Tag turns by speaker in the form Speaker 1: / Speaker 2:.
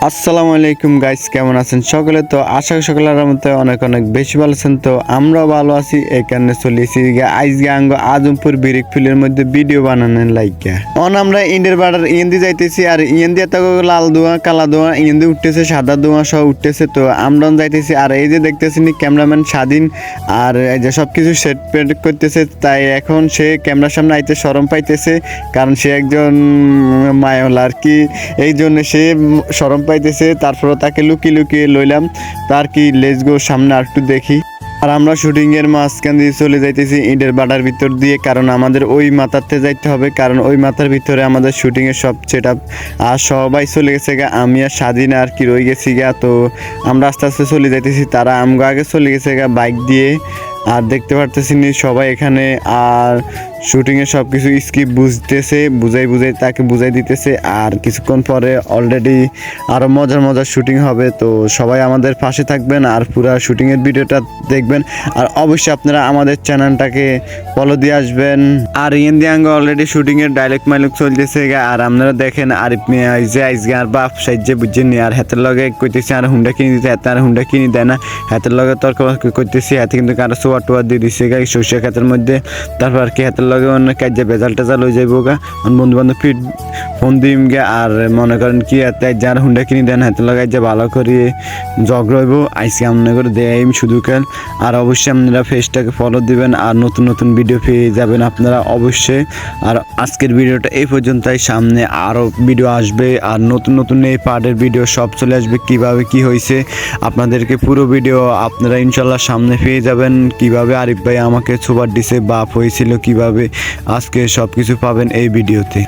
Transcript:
Speaker 1: আসসালামু আলাইকুম গাইস, কেমন আছেন সকলে? তো আশা করি সকলের মধ্যে অনেক অনেক বেশি ভালো আছেন। তো আমরাও ভালো আছি, এই কারণে চলেছি আজকে আঙ্গ আজমপুর বিরিক ফিলের মধ্যে ভিডিও বানানোর লাইকা আমরা ইন্ডিয়ার বার্ডার ইয়েন্দি যাইতেছি। আর ইয়েন্দি এত লাল ধোঁয়া কালা ধোঁয়া ইয়েন্দি উঠতেছে, সাদা ধোঁয়া সহ উঠতেছে। তো আমরা যাইতেছি। আর এই যে দেখতেছি ক্যামেরাম্যান স্বাধীন আর এই যে সব কিছু সেট পেট করতেছে, তাই এখন সে ক্যামেরার সামনে আইতে শরম পাইতেছে, কারণ সে একজন মায়োলা আর কি, এই জন্য সে শরম পাইতেছে। তারপরে তাকে লুকিয়ে লুকিয়ে লইলাম, তার কি লেটস গো সামনে আর একটু দেখি। আর আমরা শুটিংয়ের মাঝখান দিয়ে চলে যাইতেছি ইন্ডের বাটার ভিতর দিয়ে, কারণ আমাদের ওই মাথাতে যাইতে হবে, কারণ ওই মাথার ভিতরে আমাদের শুটিংয়ের সব সেট আপ। আর সবাই চলে গেছে গা, আমি আর স্বাধীন আর কি রয়ে গেছি গা। তো আমরা আস্তে আস্তে চলে যাইতেছি, তারা আমগো আগে চলে গেছে গা বাইক দিয়ে। আর দেখতে পারতেছি সবাই এখানে। আর শুটিংয়ের সব কিছু স্ক্রিপ্ট বুঝতেছে, বুঝাই তাকে বুঝাই দিতেছে। আর কিছুক্ষণ পরে অলরেডি আরও মজার মজার শুটিং হবে। তো সবাই আমাদের পাশে থাকবেন আর পুরো শুটিংয়ের ভিডিওটা দেখবেন। আর অবশ্যই আপনারা আমাদের চ্যানেলটাকে ফলো দিয়ে আসবেন। আর ইন্ডিয়াঙ্গ অলরেডি শুটিংয়ের ডাইলেক্ট মাইলক চলতেছে। আর আপনারা দেখেন আরিফ মিয়া যে আইসগে আর বাপ সাইজে বুঝছেন নি। আর হাতের লগে কইতেছে আর হুন্ডা কিনে দিতে, হাতে আর হুন্ডা কিনে দেয় না। হাতের লগে তর্ক করতেছি, হাতে কিন্তু কারো সোয়া টোয়া দিয়ে দিচ্ছে গাই সর্ষে খাতের মধ্যে। তারপর আর কি হাতের লগে অনেক কাজ ভেজাল টেজাল হয়ে যাইব গা। বন্ধু বান্ধব ফোন দিম গে। আর মনে করেন কি যার হুন্ডা কিনে দেন হাতের লগে যে ভালো করে জগ রইব আইসি মনে করে দেয় শুধু কেন। আর অবশ্যই আপনারা ফেসটাকে ফলো দিবেন আর নতুন নতুন ভিডিও পেয়ে যাবেন আপনারা অবশ্যই। আর আজকের ভিডিওটা এই পর্যন্তই, সামনে আরও ভিডিও আসবে আর নতুন নতুন এই পার্টের ভিডিও সব চলে আসবে। কিভাবে কি হয়েছে আপনাদেরকে পুরো ভিডিও আপনারা ইনশাল্লাহ সামনে পেয়ে যাবেন। কিভাবে আরিফ ভাই আমাকে সুপার ডিসে বাপ হয়েছিল, কিভাবে আজকে সব কিছু পাবেন এই ভিডিওতে।